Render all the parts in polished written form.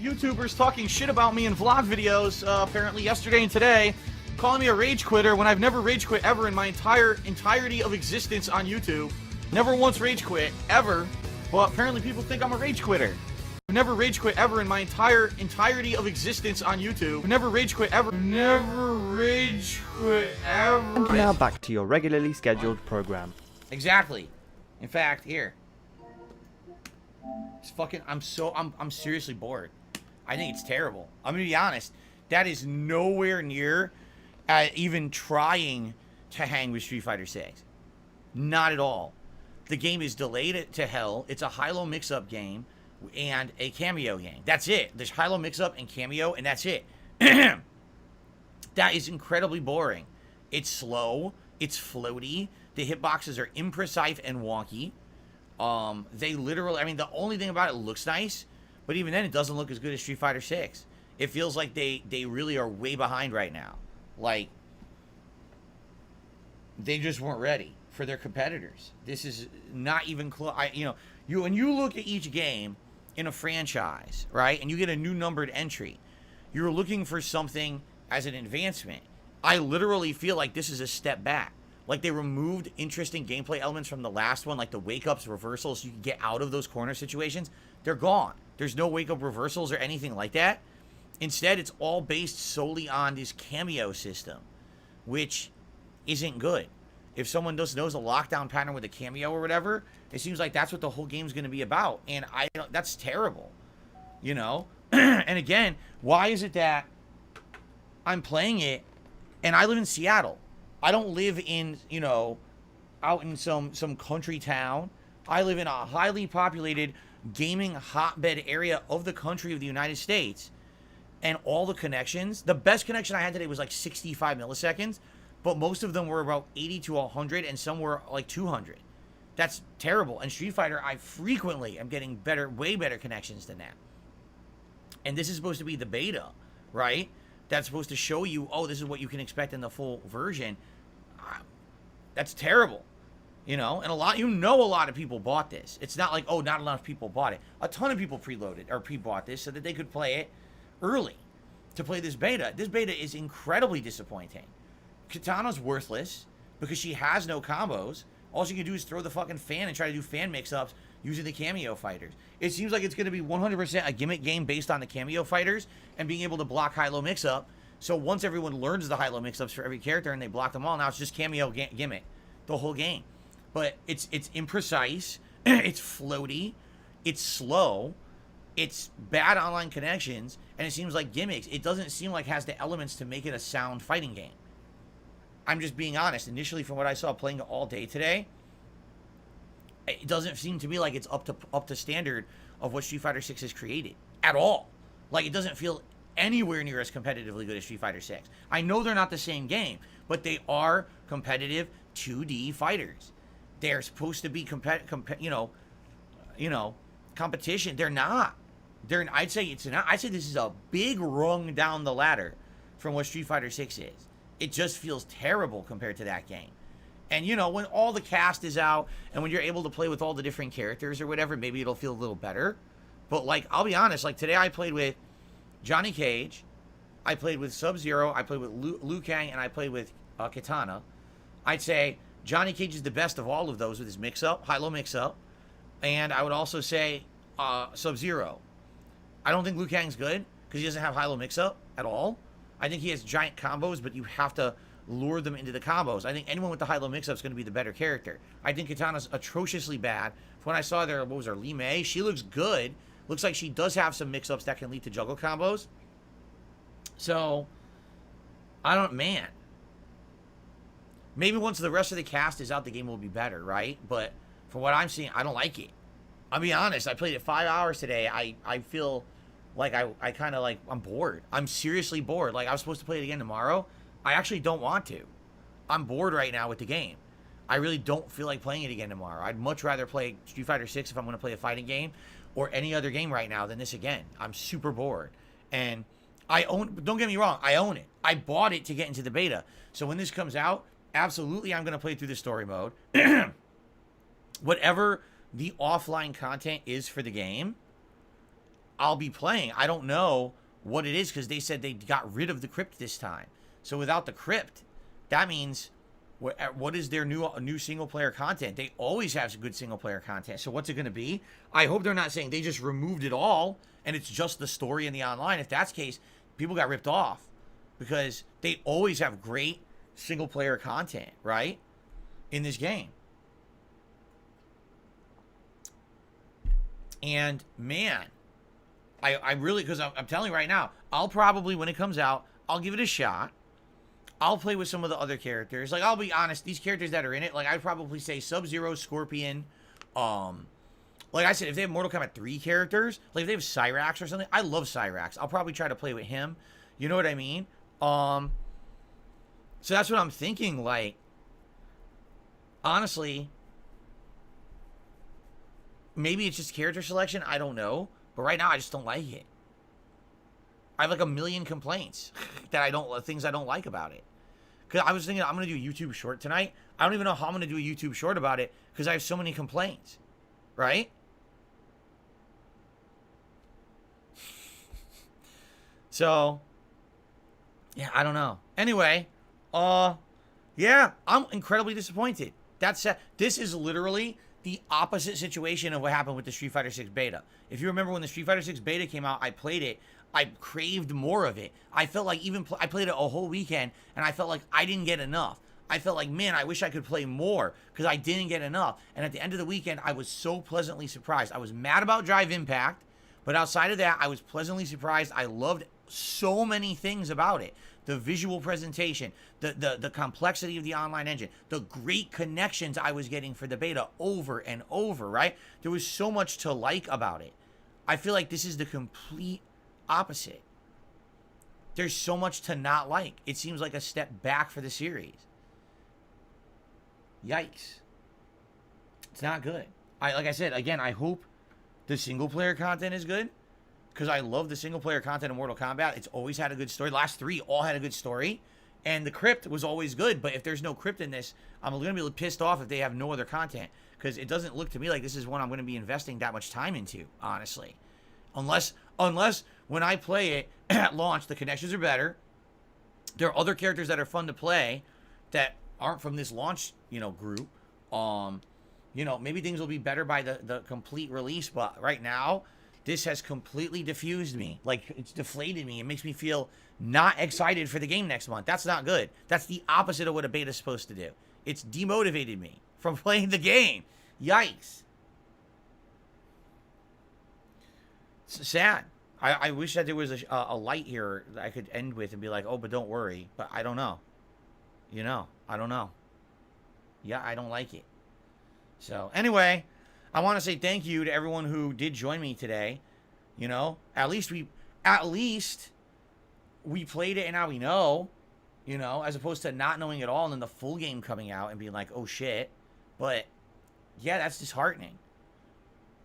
YouTubers talking shit about me in vlog videos, apparently yesterday and today, calling me a rage quitter when I've never rage quit ever in my entirety of existence on YouTube. Never once rage quit, ever, but apparently people think I'm a rage quitter. I've never rage quit ever in my entirety of existence on YouTube. Never rage quit ever. Never rage quit ever. And now back to your regularly scheduled program. Exactly. In fact, here. It's fucking, I'm seriously bored. I think it's terrible. I'm gonna be honest. That is nowhere near even trying to hang with Street Fighter 6. Not at all. The game is delayed to hell. It's a high-low mix-up game and a cameo game. That's it. There's high-low mix-up and cameo, and that's it. That is incredibly boring. It's slow. It's floaty. The hitboxes are imprecise and wonky. They literally, I mean, the only thing about it looks nice, but even then it doesn't look as good as Street Fighter 6. It feels like they really are way behind right now. Like, they just weren't ready for their competitors. This is not even close. When you look at each game in a franchise, right, and you get a new numbered entry, you're looking for something as an advancement. I literally feel like this is a step back. Like, they removed interesting gameplay elements from the last one, like the wake-ups, reversals, so you can get out of those corner situations. They're gone. There's no wake-up reversals or anything like that. Instead, it's all based solely on this cameo system, which isn't good. If someone just knows a lockdown pattern with a cameo or whatever, it seems like that's what the whole game's going to be about. And that's terrible, you know? And again, why is it that I'm playing it and I live in Seattle? I don't live in, out in some country town. I live in a highly populated gaming hotbed area of the country of the United States. And all the connections, the best connection I had today was like 65 milliseconds, but most of them were about 80 to 100 and some were like 200. That's terrible. And Street Fighter, I frequently am getting way better connections than that. And this is supposed to be the beta, right? That's supposed to show you, oh, this is what you can expect in the full version. That's terrible, and a lot of people bought this. It's not like, oh, not enough people bought it. A ton of people preloaded or pre-bought this so that they could play it early to play this beta. This beta is incredibly disappointing. Kitana's worthless because she has no combos. All she can do is throw the fucking fan and try to do fan mix-ups using the cameo fighters. It seems like it's going to be 100% a gimmick game based on the cameo fighters and being able to block high-low mix-up. So once everyone learns the high-low mix-ups for every character and they block them all, now it's just cameo gimmick the whole game. But it's imprecise, it's floaty, it's slow, it's bad online connections, and it seems like gimmicks. It doesn't seem like it has the elements to make it a sound fighting game. I'm just being honest. Initially, from what I saw playing it all day today, it doesn't seem to me like it's up to standard of what Street Fighter 6 has created at all. Like, it doesn't feel anywhere near as competitively good as Street Fighter 6. I know they're not the same game, but they are competitive 2D fighters. They're supposed to be competition. They're not. I'd say it's not. I'd say this is a big rung down the ladder from what Street Fighter 6 is. It just feels terrible compared to that game. And when all the cast is out and when you're able to play with all the different characters or whatever, maybe it'll feel a little better. But like, I'll be honest, like today I played with Johnny Cage, I played with Sub-Zero, I played with Liu Kang, and I played with Kitana. I'd say Johnny Cage is the best of all of those with his mix-up, high-low mix-up. And I would also say Sub-Zero. I don't think Liu Kang's good because he doesn't have high-low mix-up at all. I think he has giant combos, but you have to lure them into the combos. I think anyone with the high-low mix-up is going to be the better character. I think Kitana's atrociously bad. When I saw what was her, Lee Mei? She looks good. Looks like she does have some mix-ups that can lead to juggle combos. So, man. Maybe once the rest of the cast is out, the game will be better, right? But from what I'm seeing, I don't like it. I'll be honest, I played it 5 hours today. I feel like I kind of like, I'm bored. I'm seriously bored. Like, I was supposed to play it again tomorrow. I actually don't want to. I'm bored right now with the game. I really don't feel like playing it again tomorrow. I'd much rather play Street Fighter 6 if I'm going to play a fighting game or any other game right now than this again. I'm super bored. And don't get me wrong, I own it. I bought it to get into the beta. So when this comes out, absolutely I'm going to play through the story mode. Whatever the offline content is for the game, I'll be playing. I don't know what it is because they said they got rid of the crypt this time. So without the crypt, that means what is their new single player content? They always have good single player content. So what's it going to be? I hope they're not saying they just removed it all and it's just the story and the online. If that's the case, people got ripped off because they always have great single player content, right? In this game. And man, I really, because I'm telling you right now, I'll probably, when it comes out, I'll give it a shot. I'll play with some of the other characters. Like, I'll be honest, these characters that are in it, like, I'd probably say Sub-Zero, Scorpion, like I said, if they have Mortal Kombat 3 characters, like if they have Cyrax or something, I love Cyrax. I'll probably try to play with him. You know what I mean? So that's what I'm thinking, like, honestly, maybe it's just character selection, I don't know. But right now, I just don't like it. I have like a million complaints things I don't like about it. Because I was thinking I'm going to do a YouTube short tonight. I don't even know how I'm going to do a YouTube short about it because I have so many complaints. Right? So, yeah, I don't know. Anyway, yeah, I'm incredibly disappointed. This is literally the opposite situation of what happened with the Street Fighter 6 beta. If you remember when the Street Fighter 6 beta came out, I played it. I craved more of it. I felt like I played it a whole weekend, and I felt like I didn't get enough. I felt like, man, I wish I could play more because I didn't get enough. And at the end of the weekend, I was so pleasantly surprised. I was mad about Drive Impact, but outside of that, I was pleasantly surprised. I loved so many things about it. The visual presentation, the complexity of the online engine, the great connections I was getting for the beta over and over, right? There was so much to like about it. I feel like this is the complete opposite. There's so much to not like. It seems like a step back for the series. Yikes. It's not good. Like I said, again, I hope the single player content is good. Because I love the single player content of Mortal Kombat. It's always had a good story. Last 3 all had a good story. And the crypt was always good. But if there's no crypt in this, I'm going to be pissed off if they have no other content. Because it doesn't look to me like this is one I'm going to be investing that much time into, honestly. Unless when I play it at launch, the connections are better. There are other characters that are fun to play that aren't from this launch, group. Maybe things will be better by the complete release. But right now, this has completely diffused me. Like, it's deflated me. It makes me feel not excited for the game next month. That's not good. That's the opposite of what a beta is supposed to do. It's demotivated me from playing the game. Yikes. It's sad. I wish that there was a light here that I could end with and be like, oh, but don't worry. But I don't know. I don't know. Yeah, I don't like it. So, anyway, I want to say thank you to everyone who did join me today. At least we played it and now we know, as opposed to not knowing at all and then the full game coming out and being like, oh shit. But yeah, that's disheartening.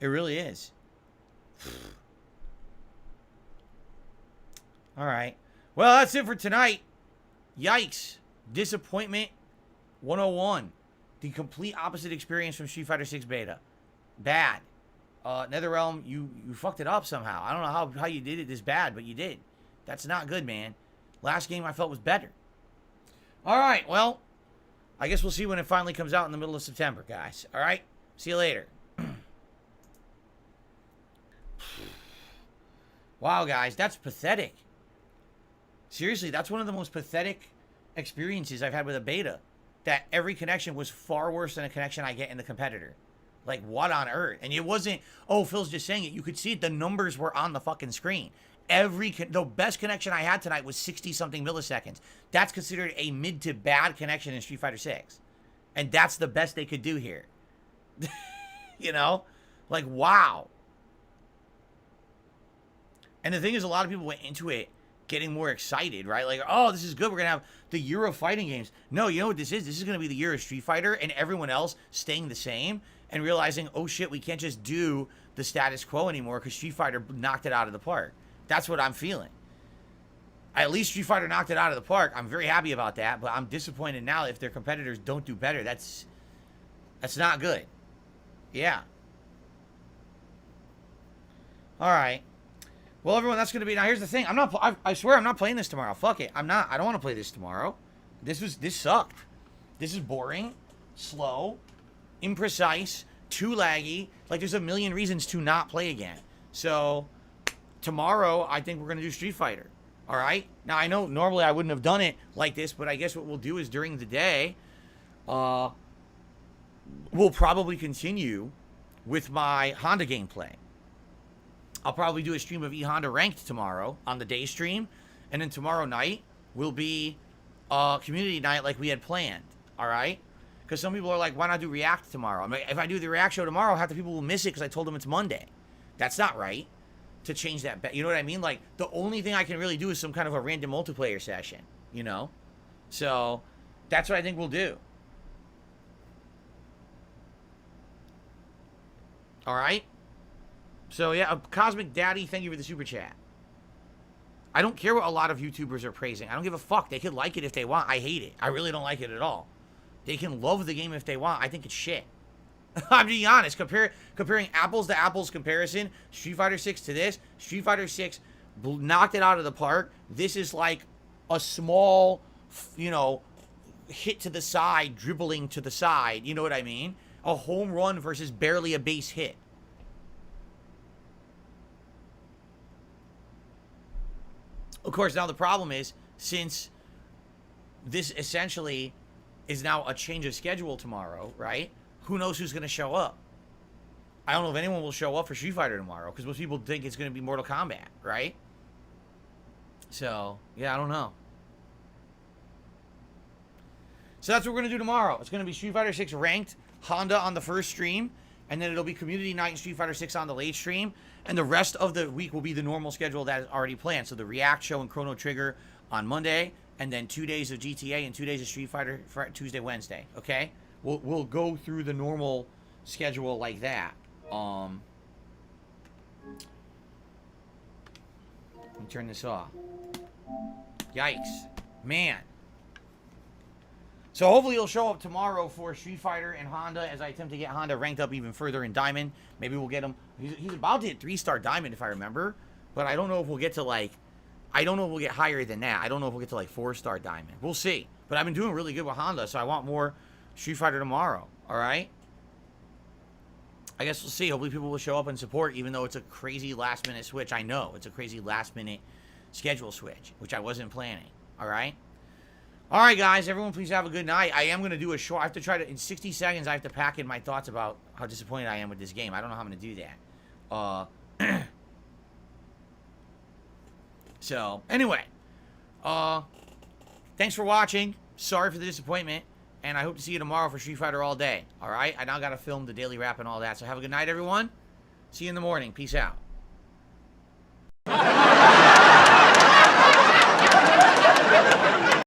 It really is. All right. Well, that's it for tonight. Yikes. Disappointment 101. The complete opposite experience from Street Fighter 6 beta. Bad. NetherRealm, you fucked it up somehow. I don't know how you did it this bad, but you did. That's not good, man. Last game I felt was better. All right, well, I guess we'll see when it finally comes out in the middle of September, guys. All right? See you later. Wow, guys, that's pathetic. Seriously, that's one of the most pathetic experiences I've had with a beta. That every connection was far worse than a connection I get in the competitor. Like, what on earth? And it wasn't, oh, Phil's just saying it. You could see it. The numbers were on the fucking screen. The best connection I had tonight was 60-something milliseconds. That's considered a mid to bad connection in Street Fighter 6. And that's the best they could do here. Like, wow. And the thing is, a lot of people went into it getting more excited, right? Like, oh, this is good. We're going to have the year of fighting games. No, you know what this is? This is going to be the year of Street Fighter and everyone else staying the same and realizing, oh shit, we can't just do the status quo anymore because Street Fighter knocked it out of the park. That's what I'm feeling. At least Street Fighter knocked it out of the park. I'm very happy about that, but I'm disappointed now if their competitors don't do better. That's not good. Yeah. All right. Well, everyone, that's gonna be. Now, here's the thing. I'm not. I swear, I'm not playing this tomorrow. Fuck it. I'm not. I don't want to play this tomorrow. This sucked. This is boring, slow, imprecise, too laggy. Like, there's a million reasons to not play again. So, tomorrow, I think we're gonna do Street Fighter. All right. Now, I know normally I wouldn't have done it like this, but I guess what we'll do is during the day, we'll probably continue with my Honda gameplay. I'll probably do a stream of E-Honda Ranked tomorrow on the day stream. And then tomorrow night will be community night like we had planned. All right? Because some people are like, why not do React tomorrow? I mean, if I do the React show tomorrow, half the people will miss it because I told them it's Monday. That's not right to change that. You know what I mean? Like, the only thing I can really do is some kind of a random multiplayer session. You know? So, that's what I think we'll do. All right? So, yeah, Cosmic Daddy, thank you for the super chat. I don't care what a lot of YouTubers are praising. I don't give a fuck. They can like it if they want. I hate it. I really don't like it at all. They can love the game if they want. I think it's shit. I'm being honest. Comparing apples to apples comparison, Street Fighter 6 to this, Street Fighter 6 knocked it out of the park. This is like a small, you know, hit to the side, dribbling to the side. You know what I mean? A home run versus barely a base hit. Of course, now the problem is, since this essentially is now a change of schedule tomorrow, right? Who knows who's going to show up? I don't know if anyone will show up for Street Fighter tomorrow, because most people think it's going to be Mortal Kombat, right? So, yeah, I don't know. So that's what we're going to do tomorrow. It's going to be Street Fighter 6 Ranked, Honda on the first stream, and then it'll be Community Night and Street Fighter 6 on the late stream. And the rest of the week will be the normal schedule that is already planned. So the React show and Chrono Trigger on Monday, and then 2 days of GTA and 2 days of Street Fighter Tuesday, Wednesday. Okay? We'll go through the normal schedule like that. Let me turn this off. Yikes. Man. So hopefully he'll show up tomorrow for Street Fighter and Honda as I attempt to get Honda ranked up even further in Diamond. Maybe we'll get him. He's about to hit 3-star Diamond if I remember. But I don't know if we'll get to like... I don't know if we'll get higher than that. I don't know if we'll get to like 4-star Diamond. We'll see. But I've been doing really good with Honda, so I want more Street Fighter tomorrow. Alright? I guess we'll see. Hopefully people will show up and support, even though it's a crazy last-minute switch. I know. It's a crazy last-minute schedule switch, which I wasn't planning. Alright? Alright, guys. Everyone, please have a good night. I am going to do a short... I have to try to... In 60 seconds, I have to pack in my thoughts about how disappointed I am with this game. I don't know how I'm going to do that. So, anyway. Thanks for watching. Sorry for the disappointment. And I hope to see you tomorrow for Street Fighter all day. Alright? I now got to film the daily wrap and all that. So have a good night, everyone. See you in the morning. Peace out.